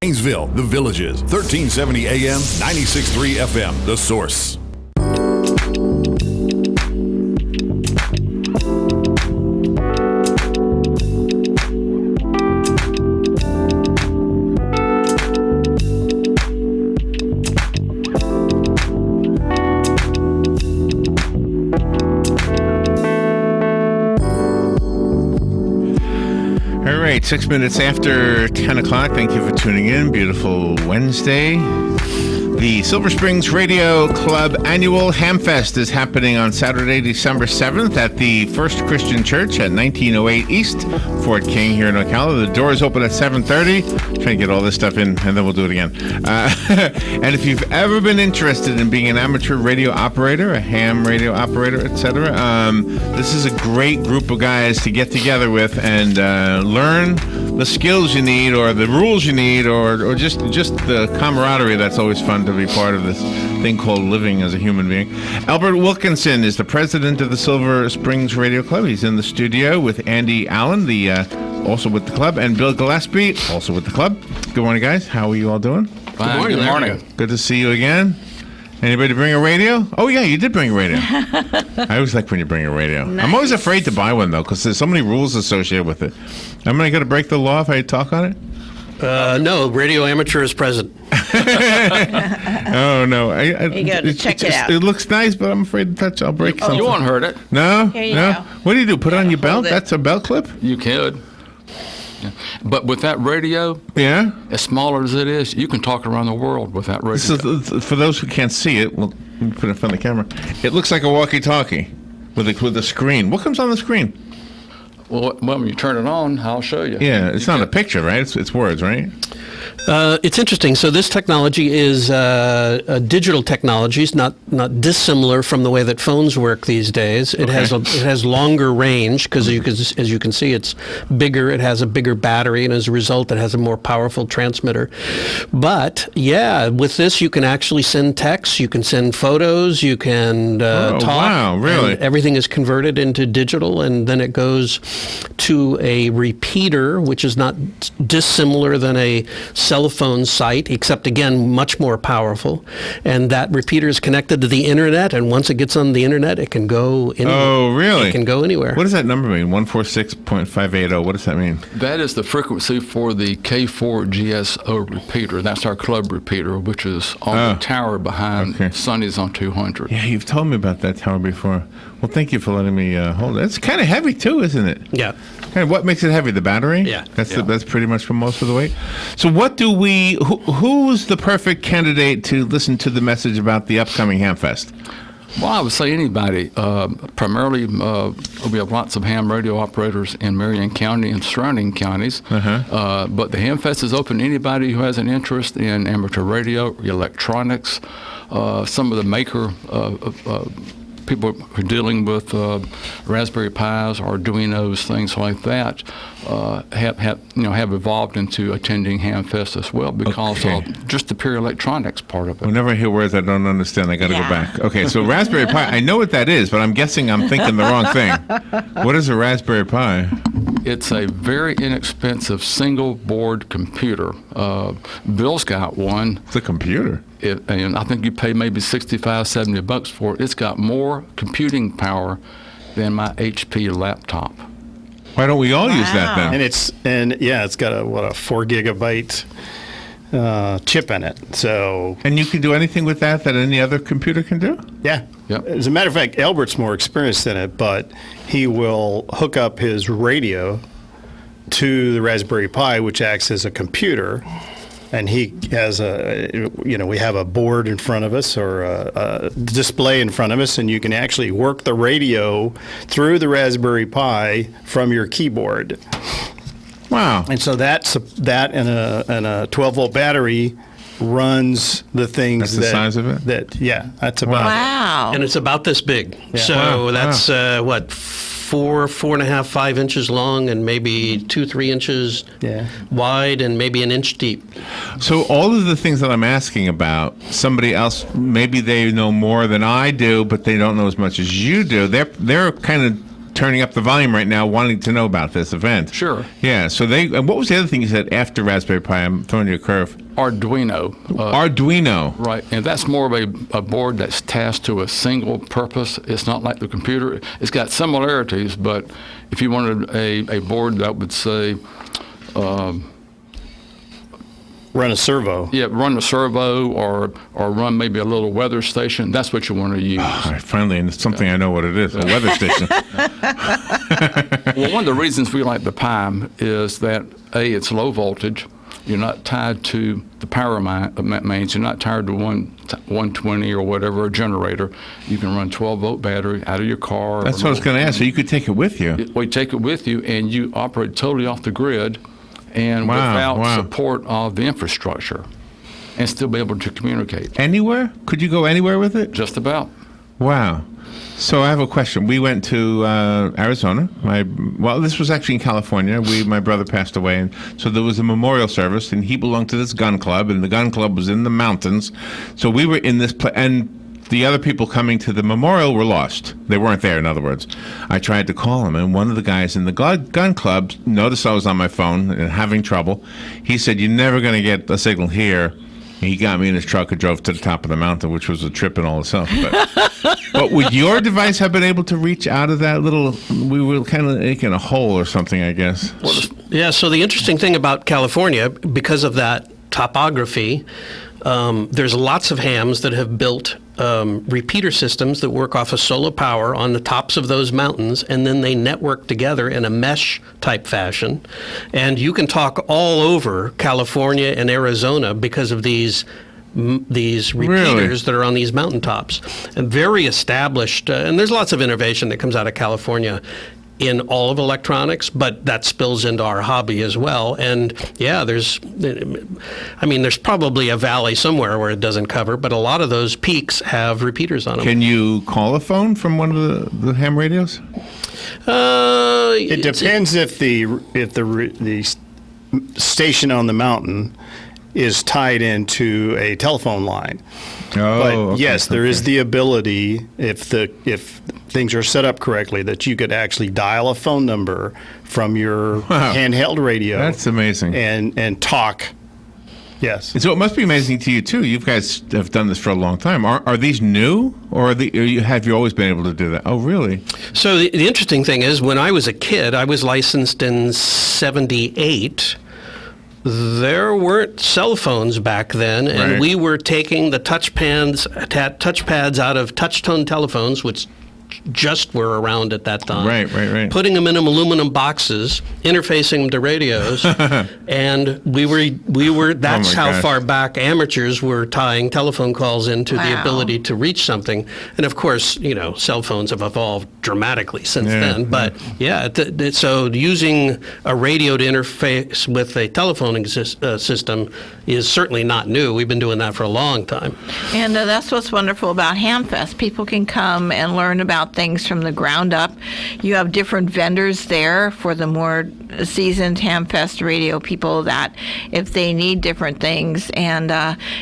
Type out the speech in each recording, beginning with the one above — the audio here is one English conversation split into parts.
Gainesville, The Villages, 1370 AM, 96.3 FM, The Source. All right, 6 minutes after 10 o'clock. Thank you for tuning in. Beautiful Wednesday. The Silver Springs Radio Club annual Hamfest is happening on Saturday, December 7th at the First Christian Church at 1908 East, Fort King here in Ocala. The doors open at 7:30. Trying to get all this stuff in, and then we'll do it again. And if you've ever been interested in being an amateur radio operator, a ham radio operator, etc., this is a great group of guys to get together with and learn the skills you need, or the rules you need, or just the camaraderie that's always fun to be part of this thing called living as a human being. Elbert Wilkinson is the president of the Silver Springs Radio Club. He's in the studio with Andy Allen, also with the club, and Bill Gillespie, also with the club. Good morning, guys. How are you all doing? Fine. Good morning. Good to see you again. Anybody bring a radio? Oh, yeah, you did bring a radio. I always like when you bring a radio. Nice. I'm always afraid to buy one, though, because there's so many rules associated with it. Am I going to break the law if I talk on it? No, radio amateur is present. Oh, no. You go to check it out. It looks nice, but I'm afraid to touch. I'll break something. You won't hurt it. No? Here you No? go. What do you do? Put it on your belt? it. That's a belt clip? You could. Yeah. But with that radio, Yeah? as smaller as it is, you can talk around the world with that radio. This is, for those who can't see it, well, let me put it in front of the camera. It looks like a walkie-talkie with a screen. What comes on the screen? Well, when you turn it on, I'll show you. Yeah, it's not a picture, right? It's words, right? It's interesting. So this technology is digital technologies, not dissimilar from the way that phones work these days. It has longer range because as you can see, it's bigger. It has a bigger battery, and as a result, it has a more powerful transmitter. But yeah, with this, you can actually send texts, you can send photos, you can talk. Wow, really? And everything is converted into digital, and then it goes to a repeater, which is not dissimilar than a cell phone site, except again much more powerful, and that repeater is connected to the internet, and once it gets on the internet, it can go anywhere. Oh, really? It can go anywhere. What does that number mean? 146.580. What does that mean? That is the frequency for the K4 GSO repeater. That's our club repeater, which is on the tower behind Sundays on 200. Yeah, you've told me about that tower before. Well, thank you for letting me hold it. It's kind of heavy too, isn't it? Yeah. And what makes it heavy? The battery? Yeah. That's pretty much for most of the weight. So what do who's the perfect candidate to listen to the message about the upcoming Hamfest? Well, I would say anybody. Primarily, we have lots of ham radio operators in Marion County and surrounding counties. But the Hamfest is open to anybody who has an interest in amateur radio, electronics, some of the maker people who are dealing with Raspberry Pis or Arduinos, things like that, have evolved into attending Hamfest as well because of just the pure electronics part of it. Whenever I hear words I don't understand, I got to go back. Okay, so Raspberry Pi, I know what that is, but I'm guessing I'm thinking the wrong thing. What is a Raspberry Pi? It's a very inexpensive single-board computer. Bill's got one. It's a computer. And I think you pay maybe $65, $70 for it. It's got more computing power than my HP laptop. Why don't we all use that then? And it's got a 4 gigabyte chip in it. So and you can do anything with that any other computer can do? Yeah. Yep. As a matter of fact, Elbert's more experienced in it, but he will hook up his radio to the Raspberry Pi, which acts as a computer. And he has we have a board in front of us or a display in front of us, and you can actually work the radio through the Raspberry Pi from your keyboard. Wow. And so that and a 12-volt battery runs the things That's the size of it? That's about it. Wow. And it's about this big. Yeah. So that's 4.5, 5 inches long, and maybe 2-3 inches wide, and maybe an inch deep. So all of the things that I'm asking about, somebody else, maybe they know more than I do, but they don't know as much as you do. They're kind of turning up the volume right now, wanting to know about this event. Sure. Yeah. So and what was the other thing you said after Raspberry Pi? I'm throwing you a curve. Arduino. Arduino. Right, and that's more of a board that's tasked to a single purpose. It's not like the computer. It's got similarities, but if you wanted a board that would say, Run a servo. yeah, run a servo or run maybe a little weather station, that's what you want to use. All right, finally, and it's something I know what it is, a weather station. Well, one of the reasons we like the Pi is that, A, it's low voltage. You're not tied to the power mains. You're not tied to 120 or whatever generator. You can run 12-volt battery out of your car. That's what I was going to ask. So you could take it with you. We take it with you, and you operate totally off the grid and without support of the infrastructure, and still be able to communicate. Anywhere? Could you go anywhere with it? Just about. Wow. So I have a question. We went to Arizona. This was actually in California. My brother passed away, and so there was a memorial service, and he belonged to this gun club, and the gun club was in the mountains. So we were in this place, and the other people coming to the memorial were lost. They weren't there, in other words. I tried to call him, and one of the guys in the gun club noticed I was on my phone and having trouble. He said, "You're never going to get a signal here." He got me in his truck and drove to the top of the mountain, which was a trip in all itself. But would your device have been able to reach out of that little? We were kind of making a hole or something, I guess. Yeah, so the interesting thing about California, because of that topography, there's lots of hams that have built repeater systems that work off of solar power on the tops of those mountains, and then they network together in a mesh type fashion. And you can talk all over California and Arizona because of these repeaters that are on these mountaintops. And very established, and there's lots of innovation that comes out of California in all of electronics, but that spills into our hobby as well. And yeah, there's probably a valley somewhere where it doesn't cover, but a lot of those peaks have repeaters on them. Can you call a phone from one of the ham radios? It depends if the station on the mountain is tied into a telephone line. But yes, there is the ability, if things are set up correctly, that you could actually dial a phone number from your handheld radio. That's amazing. And talk. Yes. And so it must be amazing to you too. You guys have done this for a long time. Are these new, or have you always been able to do that? Oh, really? So the interesting thing is, when I was a kid, I was licensed in '78. There weren't cell phones back then, and we were taking the touchpads out of touch-tone telephones, which just were around at that time. Right. Putting them in aluminum boxes, interfacing them to radios, and we were. That's how far back amateurs were tying telephone calls into the ability to reach something. And of course, cell phones have evolved dramatically since then. But so using a radio to interface with a telephone system is certainly not new. We've been doing that for a long time. And that's what's wonderful about Hamfest. People can come and learn about things from the ground up. You have different vendors there for the more seasoned Hamfest radio people that if they need different things, and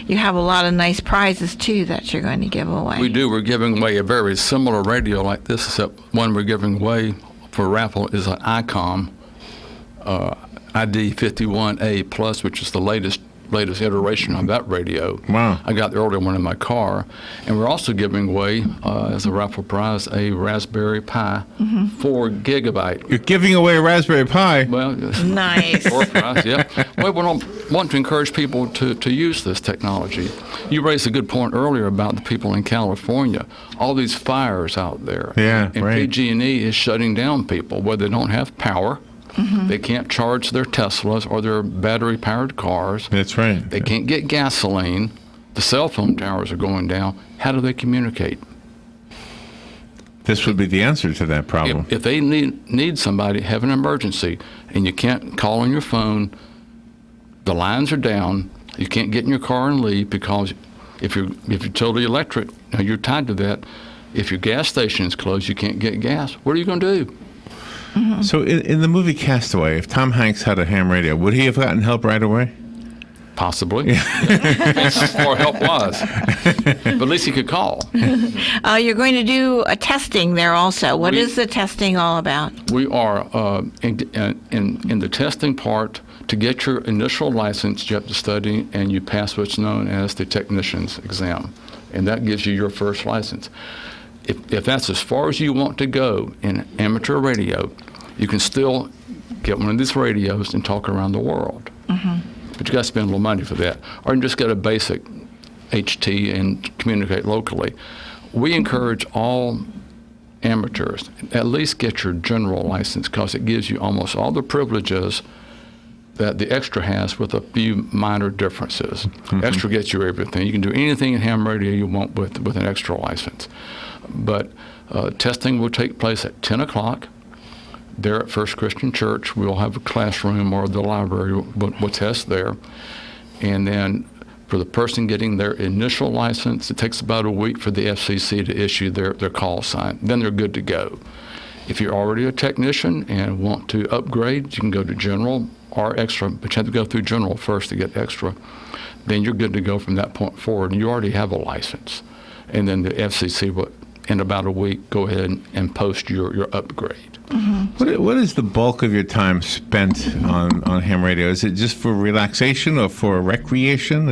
you have a lot of nice prizes too that you're going to give away. We do. We're giving away a very similar radio like this, except one we're giving away for raffle is an ICOM ID 51A Plus, which is the latest iteration of that radio. Wow. I got the earlier one in my car. And we're also giving away, as a raffle prize, a Raspberry Pi 4 gigabyte. You're giving away a Raspberry Pi? Well, nice. For a prize, yeah. Well, we want to encourage people to use this technology. You raised a good point earlier about the people in California. All these fires out there. Yeah, and right. PG&E is shutting down people where they don't have power. They can't charge their Teslas or their battery-powered cars. That's right. They can't get gasoline. The cell phone towers are going down. How do they communicate? This would be the answer to that problem. If they need somebody, have an emergency, and you can't call on your phone, the lines are down, you can't get in your car and leave because if you're totally electric, you're tied to that. If your gas station is closed, you can't get gas. What are you going to do? So in the movie Castaway, if Tom Hanks had a ham radio, would he have gotten help right away? Possibly. Depends how far help was. But at least he could call. You're going to do a testing there also. What is the testing all about? We are in the testing part. To get your initial license, you have to study, and you pass what's known as the technician's exam. And that gives you your first license. If that's as far as you want to go in amateur radio, you can still get one of these radios and talk around the world. But you got to spend a little money for that. Or you can just get a basic HT and communicate locally. We encourage all amateurs, at least get your general license, because it gives you almost all the privileges that the extra has with a few minor differences. Extra gets you everything. You can do anything in ham radio you want with an extra license. But testing will take place at 10 o'clock. There at First Christian Church, we'll have a classroom, or the library will test there. And then for the person getting their initial license, it takes about a week for the FCC to issue their call sign. Then they're good to go. If you're already a technician and want to upgrade, you can go to general or extra, but you have to go through general first to get extra. Then you're good to go from that point forward, and you already have a license. And then the FCC will, in about a week, go ahead and post your upgrade. What is the bulk of your time spent on ham radio? Is it just for relaxation or for recreation?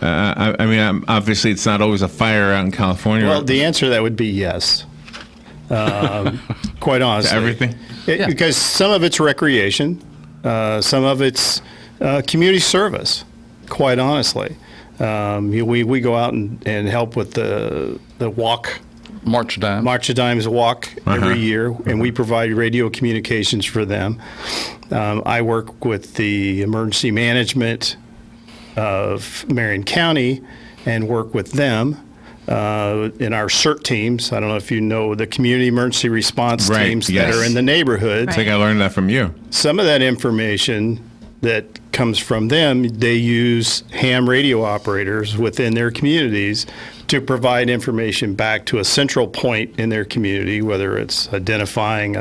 I mean, obviously it's not always a fire out in California. Well, the answer to that would be yes. Quite honestly. Everything? Because some of it's recreation, some of it's community service, quite honestly. We go out and help with the walk. March of Dimes. March of Dimes walk every year, and we provide radio communications for them. I work with the emergency management of Marion County and work with them in our CERT teams. I don't know if you know the community emergency response teams that are in the neighborhood. I think I learned that from you. Some of that information that comes from them, they use ham radio operators within their communities to provide information back to a central point in their community, whether it's identifying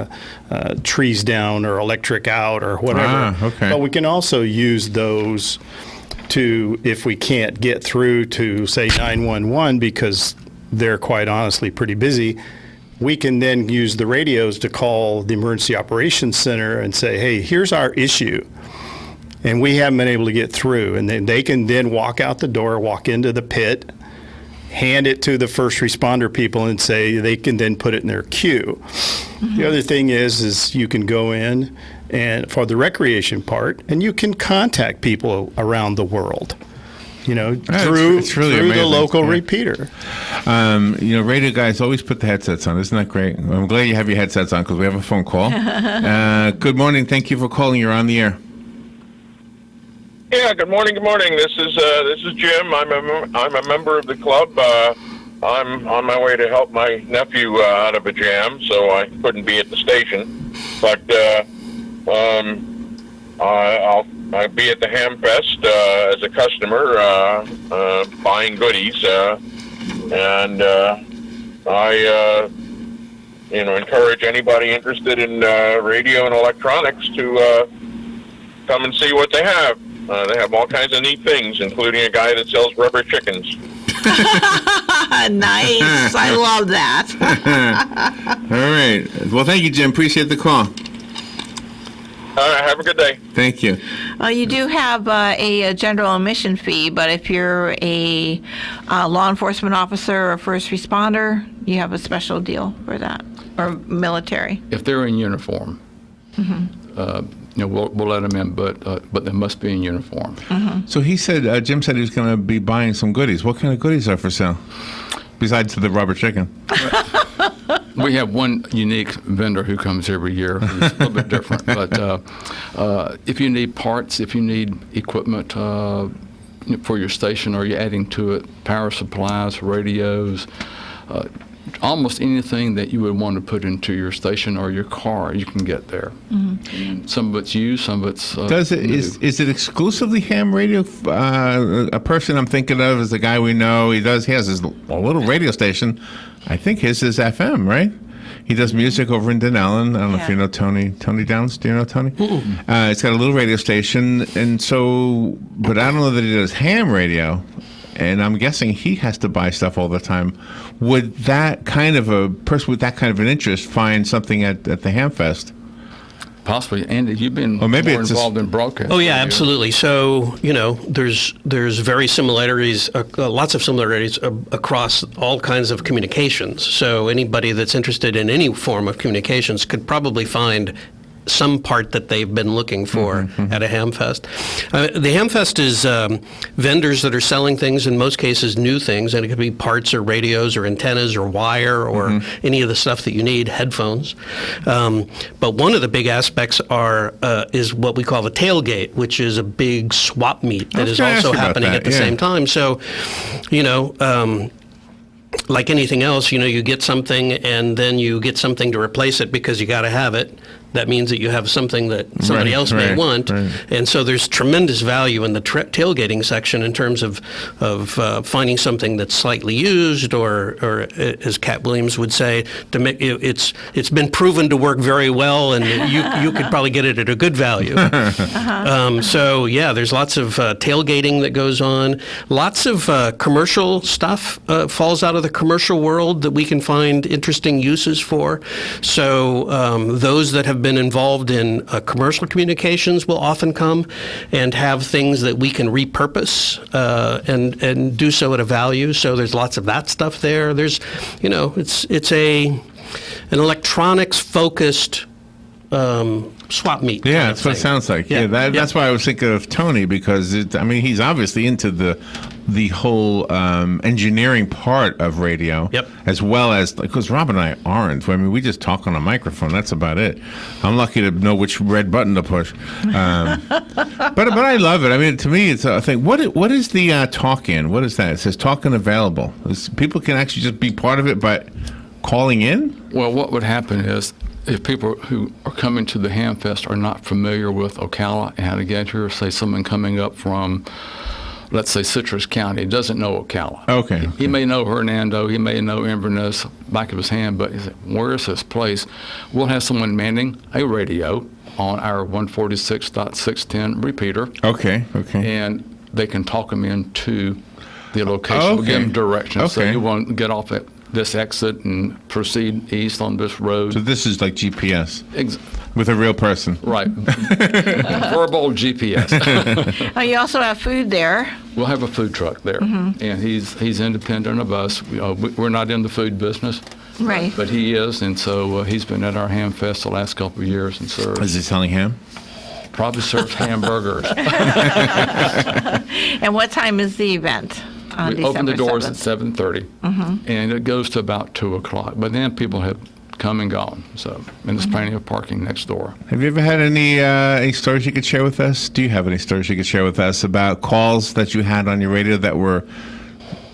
trees down or electric out or whatever. But we can also use those to, if we can't get through to, say, 911 because they're quite honestly pretty busy, we can then use the radios to call the Emergency Operations Center and say, hey, here's our issue. And we haven't been able to get through. And then they can then walk out the door, walk into the pit, hand it to the first responder people and say they can then put it in their queue. The other thing is you can go in and for the recreation part, and you can contact people around the world, through the local repeater. Radio guys always put the headsets on. Isn't that great? I'm glad you have your headsets on because we have a phone call. Good morning. Thank you for calling. You're on the air. Yeah, good morning. This is Jim. I'm a member of the club. I'm on my way to help my nephew out of a jam, so I couldn't be at the station. But I'll be at the Hamfest as a customer, buying goodies, and I encourage anybody interested in radio and electronics to come and see what they have. They have all kinds of neat things, including a guy that sells rubber chickens. Nice. I love that. All right. Well, thank you, Jim. Appreciate the call. All right. Have a good day. Thank you. You do have a general admission fee, but if you're a law enforcement officer or a first responder, you have a special deal for that, or military. If they're in uniform. We'll let them in, but they must be in uniform. So he said, Jim said he was going to be buying some goodies. What kind of goodies are for sale, besides the rubber chicken? We have one unique vendor who comes every year. It's a little bit different. But if you need parts, if you need equipment for your station, or you're adding to it, power supplies, radios, almost anything that you would want to put into your station or your car, you can get there. Some of it's used, some of it's new. Is it exclusively ham radio? A person I'm thinking of is the guy we know. He has his little radio station. I think his is FM, right? He does music over in Denellen. I don't know if you know Tony Downs. Do you know Tony? He's got a little radio station, and so, but I don't know that he does ham radio. And I'm guessing he has to buy stuff all the time. Would that kind of a person with that kind of an interest find something at the Hamfest? Possibly. Andy, you've been Or maybe more it's involved in broadcast. Oh yeah, absolutely. So there's very similarities, lots of similarities across all kinds of communications. So anybody that's interested in any form of communications could probably find some part that they've been looking for at a Hamfest. The Hamfest is vendors that are selling things, in most cases new things, and it could be parts or radios or antennas or wire or any of the stuff that you need, headphones. But one of the big aspects is what we call the tailgate, which is a big swap meet that is also happening at the same time. So, like anything else, you get something and then you get something to replace it because you got to have it. That means that you have something that somebody else may want. Right. And so there's tremendous value in the tailgating section in terms of finding something that's slightly used or as Cat Williams would say, to make it's been proven to work very well, and you could probably get it at a good value. So yeah, there's lots of tailgating that goes on. Lots of commercial stuff falls out of the commercial world that we can find interesting uses for. So those that have been involved in commercial communications will often come and have things that we can repurpose and do so at a value. So there's lots of that stuff there. There's, it's an electronics focused swap meet. Yeah, that's what it sounds like. Yeah, that's why I was thinking of Tony, because he's obviously into the whole engineering part of radio, as well as, because Rob and I aren't. We just talk on a microphone. That's about it. I'm lucky to know which red button to push. But I love it. To me, it's a thing. What is the talk-in? What is that? It says talk-in available. People can actually just be part of it by calling in? Well, what would happen is, if people who are coming to the Hamfest are not familiar with Ocala and how to get here, say someone coming up from, let's say, Citrus County, doesn't know Ocala. Okay. He may know Hernando, he may know Inverness, back of his hand, but he's like, where is this place? We'll have someone manning a radio on our 146.610 repeater. Okay. And they can talk them into the location. We'll give them directions. So you want to get off at this exit and proceed east on this road. So this is like GPS with a real person. Right. Verbal GPS. You also have food there. We'll have a food truck there. And he's independent of us. We're not in the food business. Right. But he is, and so he's been at our Hamfest the last couple of years and served. Is he selling ham? Probably serves hamburgers. And what time is the event? We open the doors 7th. at 7:30, Mm-hmm. and it goes to about 2 o'clock. But then people have come and gone, and there's plenty of parking next door. Have you ever had any stories you could share with us? Do you have any stories you could share with us about calls that you had on your radio that were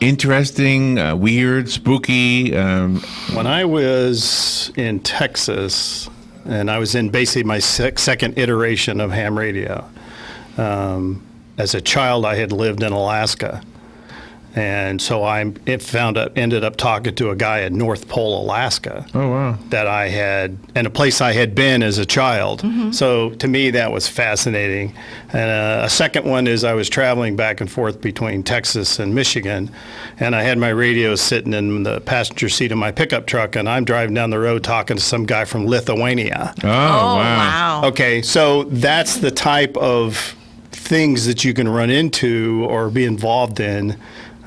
interesting, weird, spooky? When I was in Texas, and I was in basically my second iteration of ham radio, as a child I had lived in Alaska. And so I ended up talking to a guy at North Pole, Alaska. Oh, wow. That I had, and a place I had been as a child. Mm-hmm. So to me, that was fascinating. And a second one is I was traveling back and forth between Texas and Michigan, and I had my radio sitting in the passenger seat of my pickup truck, and I'm driving down the road talking to some guy from Lithuania. Oh, wow. Okay, so that's the type of things that you can run into or be involved in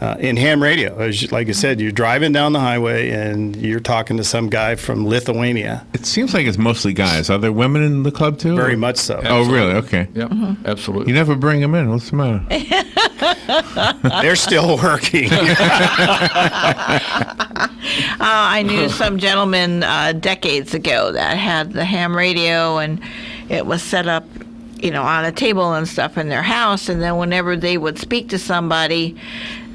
ham radio. Like I said, you're driving down the highway and you're talking to some guy from Lithuania. It seems like it's mostly guys. Are there women in the club too? Very much so. Absolutely. Oh, really? Okay. Yep, absolutely. You never bring them in. What's the matter? They're still working. I knew some gentleman decades ago that had the ham radio, and it was set up on a table and stuff in their house, and then whenever they would speak to somebody,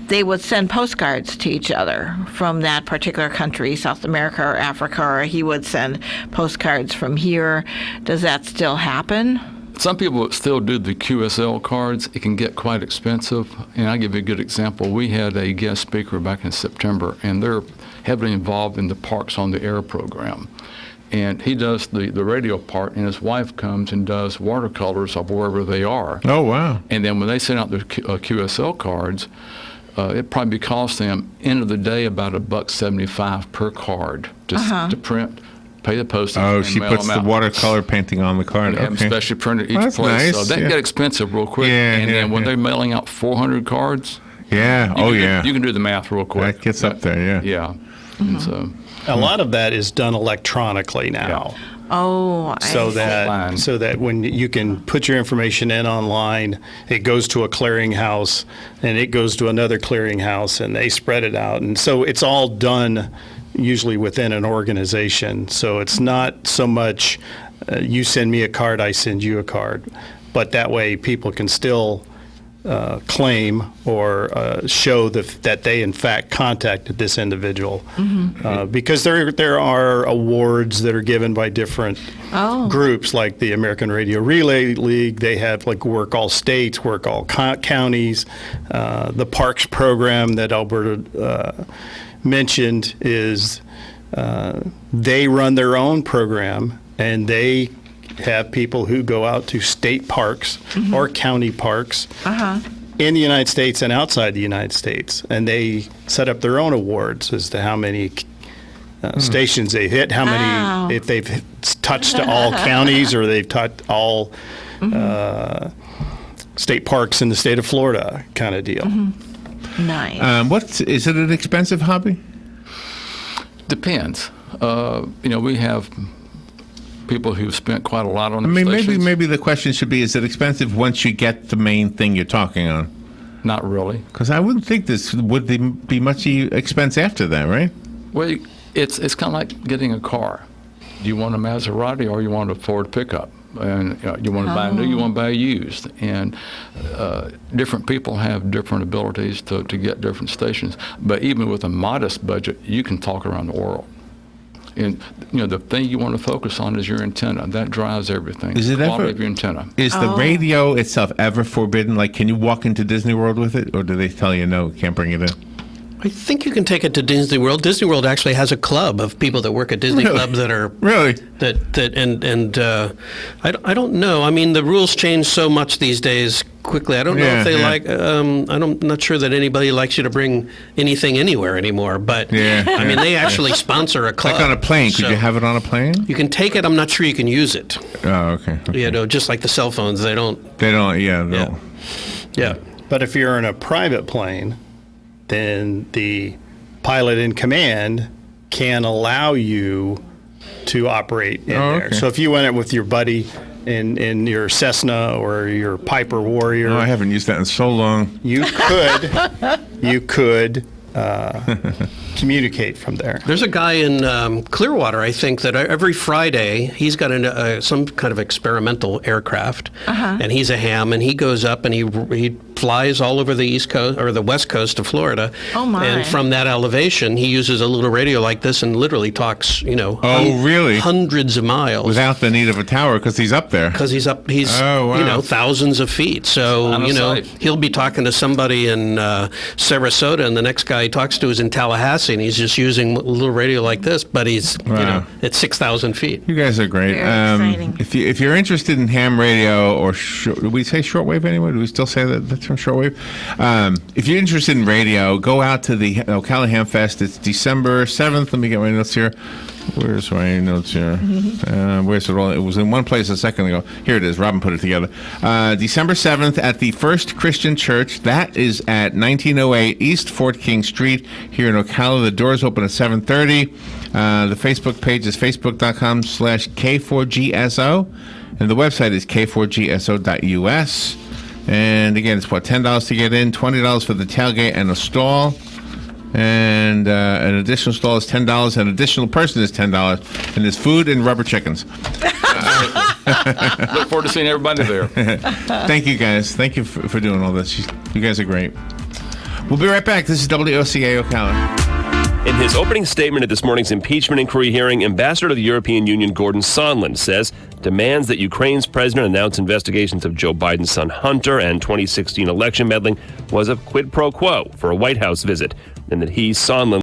they would send postcards to each other from that particular country, South America or Africa, or he would send postcards from here. Does that still happen? Some people still do the QSL cards. It can get quite expensive. And I'll give you a good example. We had a guest speaker back in September, and they're heavily involved in the Parks on the Air program. And he does the radio part, and his wife comes and does watercolors of wherever they are. Oh, wow. And then when they send out their QSL cards, it probably costs them, end of the day, about $1.75 per card to print, pay the postage, and she mail puts them the out. watercolor painting on the card. And have them specially printed each That's place. nice. So that can get expensive real quick. And then when they're mailing out 400 cards, you can do the math real quick. That gets up there, yeah. Yeah. And so A lot of that is done electronically now. Yeah. Oh, So that when you can put your information in online, it goes to a clearinghouse, and it goes to another clearinghouse, and they spread it out. And so it's all done usually within an organization. So it's not so much you send me a card, I send you a card. But that way people can still claim or show that they in fact contacted this individual, because there are awards that are given by different groups, like the American Radio Relay League. They have like Work All States, Work All Counties. The Parks program that Alberta mentioned is they run their own program, and they have people who go out to state parks or county parks in the United States and outside the United States, and they set up their own awards as to how many stations they hit, how many, if they've touched all counties or they've touched all state parks in the state of Florida, kind of deal. nice. Is it an expensive hobby? depends. We have people who've spent quite a lot on the stations. Maybe the question should be, is it expensive once you get the main thing you're talking on? Not really. Because I wouldn't think this would be much expense after that, right? Well, it's kind of like getting a car. Do you want a Maserati or you want a Ford pickup? And you want to buy new, you want to buy used. And different people have different abilities to get different stations. But even with a modest budget, you can talk around the world. And the thing you want to focus on is your antenna. That drives everything. Is it quality ever? Of your antenna. Is the radio itself ever forbidden? Like, can you walk into Disney World with it, or do they tell you no, can't bring it in? I think you can take it to Disney World. Disney World actually has a club of people that work at Disney Club that are I don't know. I mean, the rules change so much these days quickly. I don't know if they like. I'm not sure that anybody likes you to bring anything anywhere anymore. But I mean, they actually sponsor a club. Like on a plane. Could you have it on a plane? You can take it. I'm not sure you can use it. Oh, okay. Just like the cell phones, they don't. Yeah. But if you're in a private plane, then the pilot in command can allow you to operate in there. Okay. So if you went in with your buddy in your Cessna or your Piper Warrior, I haven't used that in so long. you could communicate from there. There's a guy in Clearwater, I think, that every Friday he's got some kind of experimental aircraft, and he's a ham, and he goes up and he flies all over the East Coast or the West Coast of Florida. Oh my! And from that elevation, he uses a little radio like this and literally talks, really? hundreds of miles without the need of a tower because he's up there. Because he's thousands of feet. So he'll be talking to somebody in Sarasota, and the next guy he talks to is in Tallahassee, and he's just using a little radio like this, but he's at 6,000 feet. You guys are great. Very exciting. If you're interested in ham radio or do we say shortwave anyway? Do we still say the term shortwave? If you're interested in radio, go out to the Ocala Hamfest. It's December 7th. Let me get my notes here. Where's my notes here? Where's it all? It was in one place a second ago. Here it is. Robin put it together. December 7th at the First Christian Church. That is at 1908 East Fort King Street here in Ocala. The doors open at 7:30. The Facebook page is facebook.com/K4GSO. And the website is k4gso.us. And again, it's $10 to get in, $20 for the tailgate and a stall. And an additional stall is $10. An additional person is $10. And there's food and rubber chickens. Look forward to seeing everybody there. Thank you, guys. Thank you for doing all this. You guys are great. We'll be right back. This is WOCA Ocala. In his opening statement at this morning's impeachment inquiry hearing, Ambassador to the European Union Gordon Sondland says demands that Ukraine's president announce investigations of Joe Biden's son Hunter and 2016 election meddling was a quid pro quo for a White House visit, and that he, Sondland,